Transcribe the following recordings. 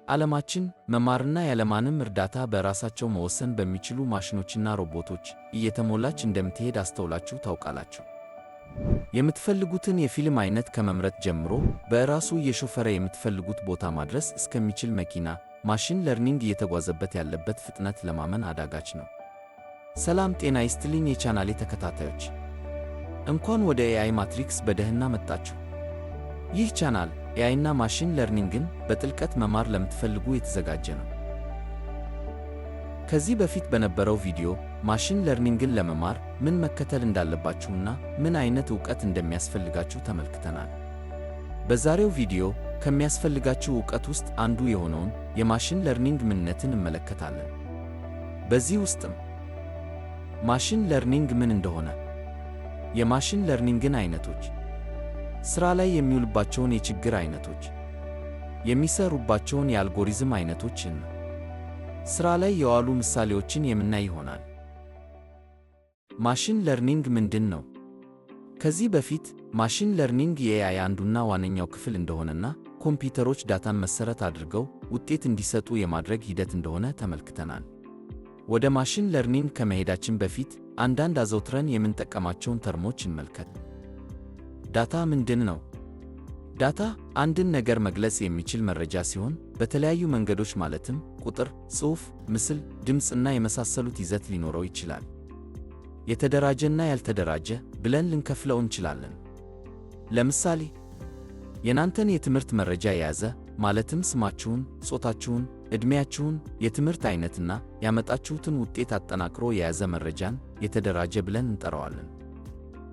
ዓለማችን መማርና ያለማንም እርዳታ በራሳቸው መወሰን በሚችሉ ማሽኖችና ሮቦቶች እየተሞላች እንደምትሄድ አስተውላችሁ ታውቃላችሁ? የምትፈልጉትን የፊልም አይነት ከመምረጥ ጀምሮ በራሱ እየሾፈረ የምትፈልጉት ቦታ ማድረስ እስከሚችል መኪና ማሽን ለርኒንግ እየተጓዘበት ያለበት ፍጥነት ለማመን አዳጋች ነው። ሰላም ጤና ይስጥልኝ የቻናሌ ተከታታዮች፣ እንኳን ወደ ኤአይ ማትሪክስ በደህና መጣችሁ። ይህ ቻናል ኤአይና ማሽን ለርኒንግን በጥልቀት መማር ለምትፈልጉ የተዘጋጀ ነው። ከዚህ በፊት በነበረው ቪዲዮ ማሽን ለርኒንግን ለመማር ምን መከተል እንዳለባችሁና ምን አይነት ዕውቀት እንደሚያስፈልጋችሁ ተመልክተናል። በዛሬው ቪዲዮ ከሚያስፈልጋችሁ ዕውቀት ውስጥ አንዱ የሆነውን የማሽን ለርኒንግ ምንነትን እንመለከታለን። በዚህ ውስጥም ማሽን ለርኒንግ ምን እንደሆነ፣ የማሽን ለርኒንግን አይነቶች፣ ሥራ ላይ የሚውልባቸውን የችግር አይነቶች፣ የሚሰሩባቸውን የአልጎሪዝም አይነቶችና ሥራ ላይ የዋሉ ምሳሌዎችን የምናይ ይሆናል። ማሽን ለርኒንግ ምንድን ነው? ከዚህ በፊት ማሽን ለርኒንግ የኤአይ አንዱና ዋነኛው ክፍል እንደሆነና ኮምፒውተሮች ዳታን መሠረት አድርገው ውጤት እንዲሰጡ የማድረግ ሂደት እንደሆነ ተመልክተናል። ወደ ማሽን ለርኒንግ ከመሄዳችን በፊት አንዳንድ አዘውትረን የምንጠቀማቸውን ተርሞች እንመልከት። ዳታ ምንድን ነው? ዳታ አንድን ነገር መግለጽ የሚችል መረጃ ሲሆን በተለያዩ መንገዶች ማለትም ቁጥር፣ ጽሑፍ፣ ምስል፣ ድምፅና የመሳሰሉት ይዘት ሊኖረው ይችላል። የተደራጀና ያልተደራጀ ብለን ልንከፍለው እንችላለን። ለምሳሌ የናንተን የትምህርት መረጃ የያዘ ማለትም ስማችሁን፣ ጾታችሁን፣ ዕድሜያችሁን፣ የትምህርት አይነትና ያመጣችሁትን ውጤት አጠናቅሮ የያዘ መረጃን የተደራጀ ብለን እንጠራዋለን።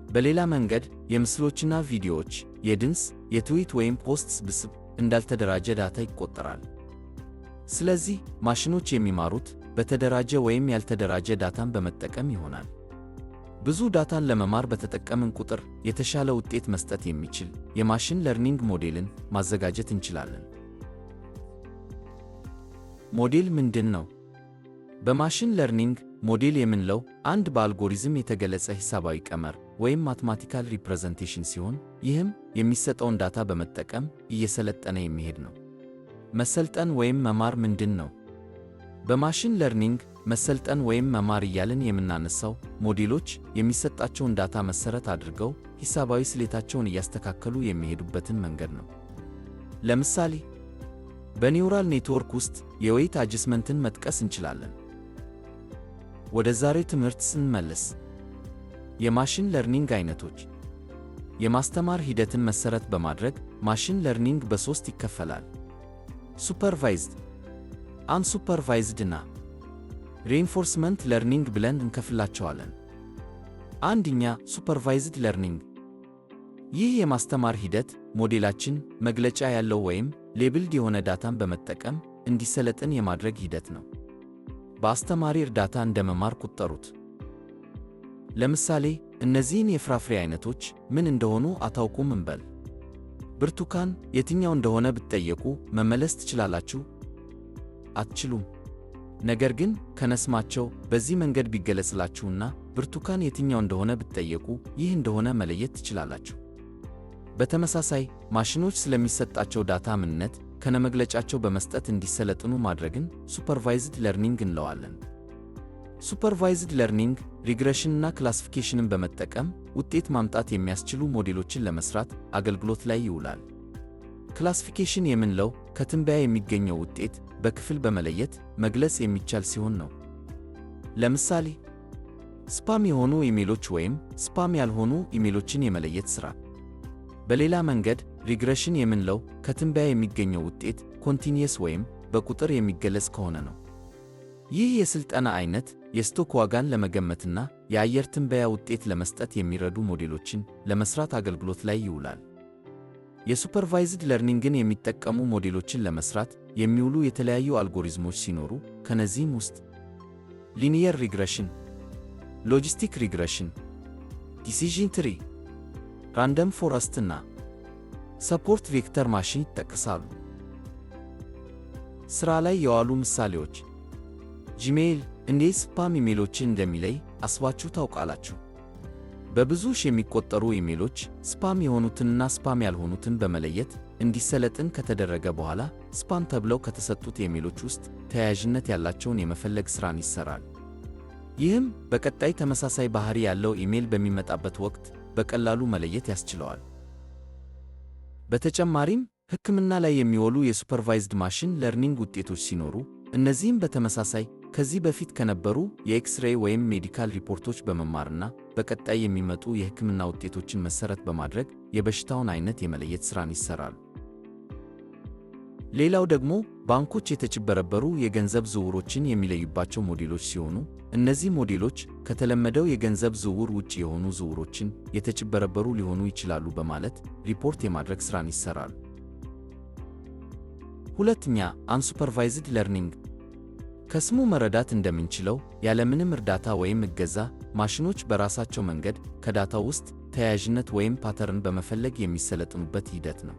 በሌላ መንገድ የምስሎችና ቪዲዮዎች፣ የድምፅ፣ የትዊት ወይም ፖስት ስብስብ እንዳልተደራጀ ዳታ ይቆጠራል። ስለዚህ ማሽኖች የሚማሩት በተደራጀ ወይም ያልተደራጀ ዳታን በመጠቀም ይሆናል። ብዙ ዳታን ለመማር በተጠቀምን ቁጥር የተሻለ ውጤት መስጠት የሚችል የማሽን ለርኒንግ ሞዴልን ማዘጋጀት እንችላለን። ሞዴል ምንድን ነው? በማሽን ለርኒንግ ሞዴል የምንለው አንድ በአልጎሪዝም የተገለጸ ሂሳባዊ ቀመር ወይም ማትማቲካል ሪፕሬዘንቴሽን ሲሆን ይህም የሚሰጠውን ዳታ በመጠቀም እየሰለጠነ የሚሄድ ነው። መሰልጠን ወይም መማር ምንድን ነው? በማሽን ለርኒንግ መሰልጠን ወይም መማር እያልን የምናነሳው ሞዴሎች የሚሰጣቸውን ዳታ መሠረት አድርገው ሂሳባዊ ስሌታቸውን እያስተካከሉ የሚሄዱበትን መንገድ ነው። ለምሳሌ በኒውራል ኔትወርክ ውስጥ የዌይት አጅስመንትን መጥቀስ እንችላለን። ወደ ዛሬው ትምህርት ስንመለስ የማሽን ለርኒንግ አይነቶች። የማስተማር ሂደትን መሠረት በማድረግ ማሽን ለርኒንግ በሦስት ይከፈላል። ሱፐርቫይዝድ፣ አንሱፐርቫይዝድ እና ሬንፎርስመንት ለርኒንግ ብለን እንከፍላቸዋለን። አንደኛ ሱፐርቫይዝድ ለርኒንግ። ይህ የማስተማር ሂደት ሞዴላችን መግለጫ ያለው ወይም ሌብልድ የሆነ ዳታን በመጠቀም እንዲሰለጥን የማድረግ ሂደት ነው። በአስተማሪ እርዳታ እንደ መማር ቁጠሩት። ለምሳሌ እነዚህን የፍራፍሬ አይነቶች ምን እንደሆኑ አታውቁም እንበል። ብርቱካን የትኛው እንደሆነ ብትጠየቁ መመለስ ትችላላችሁ? አትችሉም። ነገር ግን ከነስማቸው በዚህ መንገድ ቢገለጽላችሁና ብርቱካን የትኛው እንደሆነ ብትጠየቁ ይህ እንደሆነ መለየት ትችላላችሁ። በተመሳሳይ ማሽኖች ስለሚሰጣቸው ዳታ ምንነት ከነመግለጫቸው በመስጠት እንዲሰለጥኑ ማድረግን ሱፐርቫይዝድ ለርኒንግ እንለዋለን። ሱፐርቫይዝድ ለርኒንግ ሪግሬሽንና ክላሲፊኬሽንን በመጠቀም ውጤት ማምጣት የሚያስችሉ ሞዴሎችን ለመስራት አገልግሎት ላይ ይውላል። ክላሲፊኬሽን የምንለው ከትንበያ የሚገኘው ውጤት በክፍል በመለየት መግለጽ የሚቻል ሲሆን ነው። ለምሳሌ ስፓም የሆኑ ኢሜሎች ወይም ስፓም ያልሆኑ ኢሜሎችን የመለየት ሥራ። በሌላ መንገድ ሪግሬሽን የምንለው ከትንበያ የሚገኘው ውጤት ኮንቲኒየስ ወይም በቁጥር የሚገለጽ ከሆነ ነው። ይህ የሥልጠና አይነት የስቶክ ዋጋን ለመገመትና የአየር ትንበያ ውጤት ለመስጠት የሚረዱ ሞዴሎችን ለመስራት አገልግሎት ላይ ይውላል። የሱፐርቫይዝድ ለርኒንግን የሚጠቀሙ ሞዴሎችን ለመስራት የሚውሉ የተለያዩ አልጎሪዝሞች ሲኖሩ ከነዚህም ውስጥ ሊኒየር ሪግሬሽን፣ ሎጂስቲክ ሪግሬሽን፣ ዲሲዥን ትሪ፣ ራንደም ፎረስት እና ሰፖርት ቬክተር ማሽን ይጠቀሳሉ። ሥራ ላይ የዋሉ ምሳሌዎች ጂሜይል እንዴት ስፓም ኢሜሎችን እንደሚለይ አስባችሁ ታውቃላችሁ? በብዙ ሺህ የሚቆጠሩ ኢሜሎች ስፓም የሆኑትንና ስፓም ያልሆኑትን በመለየት እንዲሰለጥን ከተደረገ በኋላ ስፓም ተብለው ከተሰጡት ኢሜሎች ውስጥ ተያያዥነት ያላቸውን የመፈለግ ሥራን ይሠራል። ይህም በቀጣይ ተመሳሳይ ባህሪ ያለው ኢሜል በሚመጣበት ወቅት በቀላሉ መለየት ያስችለዋል። በተጨማሪም ሕክምና ላይ የሚውሉ የሱፐርቫይዝድ ማሽን ለርኒንግ ውጤቶች ሲኖሩ፣ እነዚህም በተመሳሳይ ከዚህ በፊት ከነበሩ የኤክስ-ሬይ ወይም ሜዲካል ሪፖርቶች በመማርና በቀጣይ የሚመጡ የሕክምና ውጤቶችን መሠረት በማድረግ የበሽታውን ዓይነት የመለየት ሥራን ይሠራሉ። ሌላው ደግሞ ባንኮች የተጭበረበሩ የገንዘብ ዝውውሮችን የሚለዩባቸው ሞዴሎች ሲሆኑ፣ እነዚህ ሞዴሎች ከተለመደው የገንዘብ ዝውውር ውጭ የሆኑ ዝውውሮችን የተጭበረበሩ ሊሆኑ ይችላሉ በማለት ሪፖርት የማድረግ ሥራን ይሠራሉ። ሁለተኛ፣ አንሱፐርቫይዝድ ለርኒንግ። ከስሙ መረዳት እንደምንችለው ያለምንም እርዳታ ወይም እገዛ ማሽኖች በራሳቸው መንገድ ከዳታው ውስጥ ተያያዥነት ወይም ፓተርን በመፈለግ የሚሰለጥኑበት ሂደት ነው።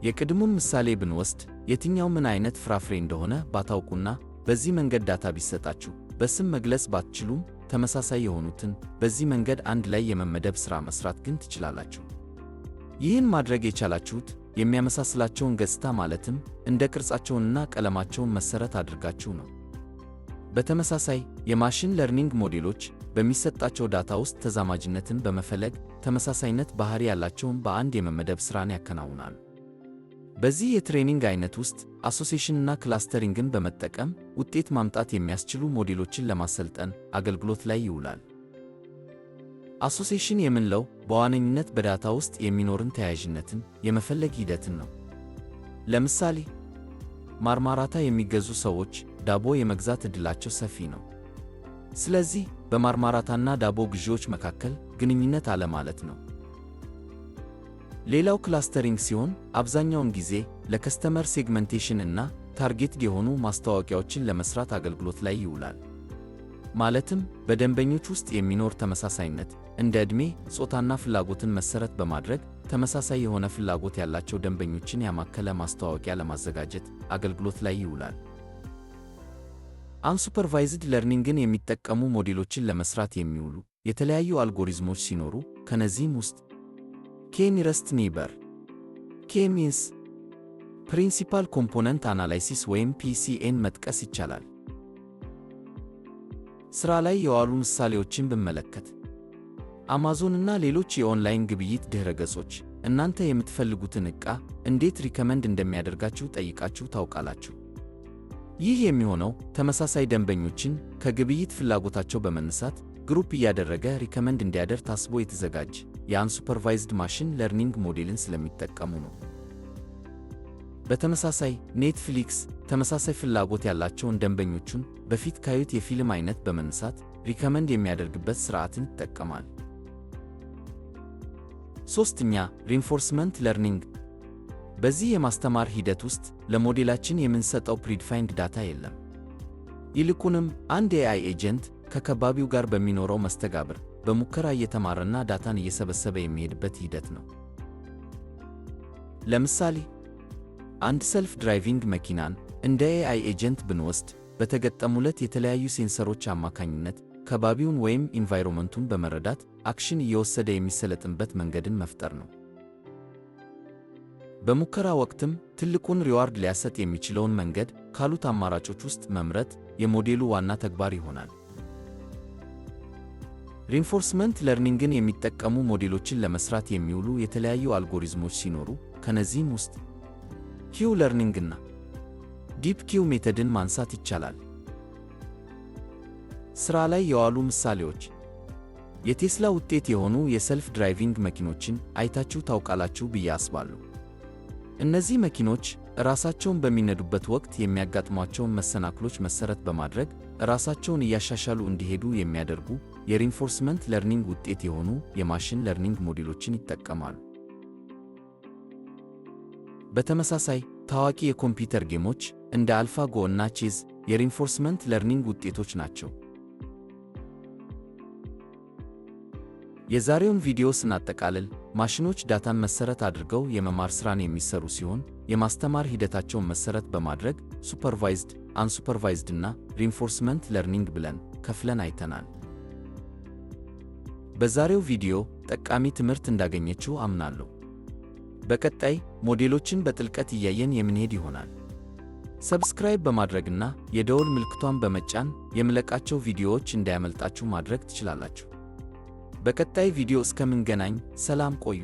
የቅድሙን ምሳሌ ብንወስድ የትኛው ምን ዓይነት ፍራፍሬ እንደሆነ ባታውቁና በዚህ መንገድ ዳታ ቢሰጣችሁ በስም መግለጽ ባትችሉም ተመሳሳይ የሆኑትን በዚህ መንገድ አንድ ላይ የመመደብ ሥራ መሥራት ግን ትችላላችሁ። ይህን ማድረግ የቻላችሁት የሚያመሳስላቸውን ገጽታ ማለትም እንደ ቅርጻቸውንና ቀለማቸውን መሠረት አድርጋችሁ ነው። በተመሳሳይ የማሽን ለርኒንግ ሞዴሎች በሚሰጣቸው ዳታ ውስጥ ተዛማጅነትን በመፈለግ ተመሳሳይነት ባህሪ ያላቸውን በአንድ የመመደብ ሥራን ያከናውናሉ። በዚህ የትሬኒንግ ዓይነት ውስጥ አሶሲዬሽንና ክላስተሪንግን በመጠቀም ውጤት ማምጣት የሚያስችሉ ሞዴሎችን ለማሰልጠን አገልግሎት ላይ ይውላል። አሶሲዬሽን የምንለው በዋነኝነት በዳታ ውስጥ የሚኖርን ተያያዥነትን የመፈለግ ሂደትን ነው። ለምሳሌ ማርማራታ የሚገዙ ሰዎች ዳቦ የመግዛት ዕድላቸው ሰፊ ነው። ስለዚህ በማርማራታና ዳቦ ግዢዎች መካከል ግንኙነት አለ ማለት ነው። ሌላው ክላስተሪንግ ሲሆን አብዛኛውን ጊዜ ለከስተመር ሴግመንቴሽን እና ታርጌትድ የሆኑ ማስታወቂያዎችን ለመስራት አገልግሎት ላይ ይውላል። ማለትም በደንበኞች ውስጥ የሚኖር ተመሳሳይነት እንደ ዕድሜ፣ ጾታና ፍላጎትን መሠረት በማድረግ ተመሳሳይ የሆነ ፍላጎት ያላቸው ደንበኞችን ያማከለ ማስታወቂያ ለማዘጋጀት አገልግሎት ላይ ይውላል። አንሱፐርቫይዝድ ለርኒንግን የሚጠቀሙ ሞዴሎችን ለመስራት የሚውሉ የተለያዩ አልጎሪዝሞች ሲኖሩ ከነዚህም ውስጥ K-Nearest Neighbor K-Means ፕሪንሲፓል ኮምፖነንት አናላይሲስ ወይም PCN መጥቀስ ይቻላል። ሥራ ላይ የዋሉ ምሳሌዎችን ብንመለከት አማዞንና ሌሎች የኦንላይን ግብይት ድኅረ ገጾች እናንተ የምትፈልጉትን ዕቃ እንዴት ሪከመንድ እንደሚያደርጋችሁ ጠይቃችሁ ታውቃላችሁ? ይህ የሚሆነው ተመሳሳይ ደንበኞችን ከግብይት ፍላጎታቸው በመነሳት ግሩፕ እያደረገ ሪከመንድ እንዲያደርግ ታስቦ የተዘጋጀ የአንሱፐርቫይዝድ ማሽን ለርኒንግ ሞዴልን ስለሚጠቀሙ ነው። በተመሳሳይ ኔትፍሊክስ ተመሳሳይ ፍላጎት ያላቸውን ደንበኞቹን በፊት ካዩት የፊልም ዓይነት በመነሳት ሪከመንድ የሚያደርግበት ሥርዓትን ይጠቀማል። ሦስተኛ፣ ሪንፎርስመንት ለርኒንግ። በዚህ የማስተማር ሂደት ውስጥ ለሞዴላችን የምንሰጠው ፕሪዲፋይንድ ዳታ የለም። ይልቁንም አንድ የኤአይ ኤጀንት ከከባቢው ጋር በሚኖረው መስተጋብር በሙከራ እየተማረና ዳታን እየሰበሰበ የሚሄድበት ሂደት ነው። ለምሳሌ አንድ ሰልፍ ድራይቪንግ መኪናን እንደ ኤአይ ኤጀንት ብንወስድ በተገጠሙለት የተለያዩ ሴንሰሮች አማካኝነት ከባቢውን ወይም ኢንቫይሮመንቱን በመረዳት አክሽን እየወሰደ የሚሰለጥንበት መንገድን መፍጠር ነው። በሙከራ ወቅትም ትልቁን ሪዋርድ ሊያሰጥ የሚችለውን መንገድ ካሉት አማራጮች ውስጥ መምረጥ የሞዴሉ ዋና ተግባር ይሆናል። ሪንፎርስመንት ለርኒንግን የሚጠቀሙ ሞዴሎችን ለመስራት የሚውሉ የተለያዩ አልጎሪዝሞች ሲኖሩ ከነዚህም ውስጥ ኪው ለርኒንግና ዲፕ ኪው ሜተድን ማንሳት ይቻላል። ሥራ ላይ የዋሉ ምሳሌዎች የቴስላ ውጤት የሆኑ የሰልፍ ድራይቪንግ መኪኖችን አይታችሁ ታውቃላችሁ ብዬ አስባለሁ። እነዚህ መኪኖች ራሳቸውን በሚነዱበት ወቅት የሚያጋጥሟቸውን መሰናክሎች መሠረት በማድረግ ራሳቸውን እያሻሻሉ እንዲሄዱ የሚያደርጉ የሪንፎርስመንት ለርኒንግ ውጤት የሆኑ የማሽን ለርኒንግ ሞዴሎችን ይጠቀማሉ። በተመሳሳይ ታዋቂ የኮምፒውተር ጌሞች እንደ አልፋጎ እና ቼዝ የሪንፎርስመንት ለርኒንግ ውጤቶች ናቸው። የዛሬውን ቪዲዮ ስናጠቃልል ማሽኖች ዳታን መሠረት አድርገው የመማር ሥራን የሚሰሩ ሲሆን የማስተማር ሂደታቸውን መሠረት በማድረግ ሱፐርቫይዝድ፣ አንሱፐርቫይዝድ እና ሪንፎርስመንት ለርኒንግ ብለን ከፍለን አይተናል። በዛሬው ቪዲዮ ጠቃሚ ትምህርት እንዳገኘችሁ አምናለሁ። በቀጣይ ሞዴሎችን በጥልቀት እያየን የምንሄድ ይሆናል። ሰብስክራይብ በማድረግና የደወል ምልክቷን በመጫን የምለቃቸው ቪዲዮዎች እንዳያመልጣችሁ ማድረግ ትችላላችሁ። በቀጣይ ቪዲዮ እስከምንገናኝ ሰላም ቆዩ።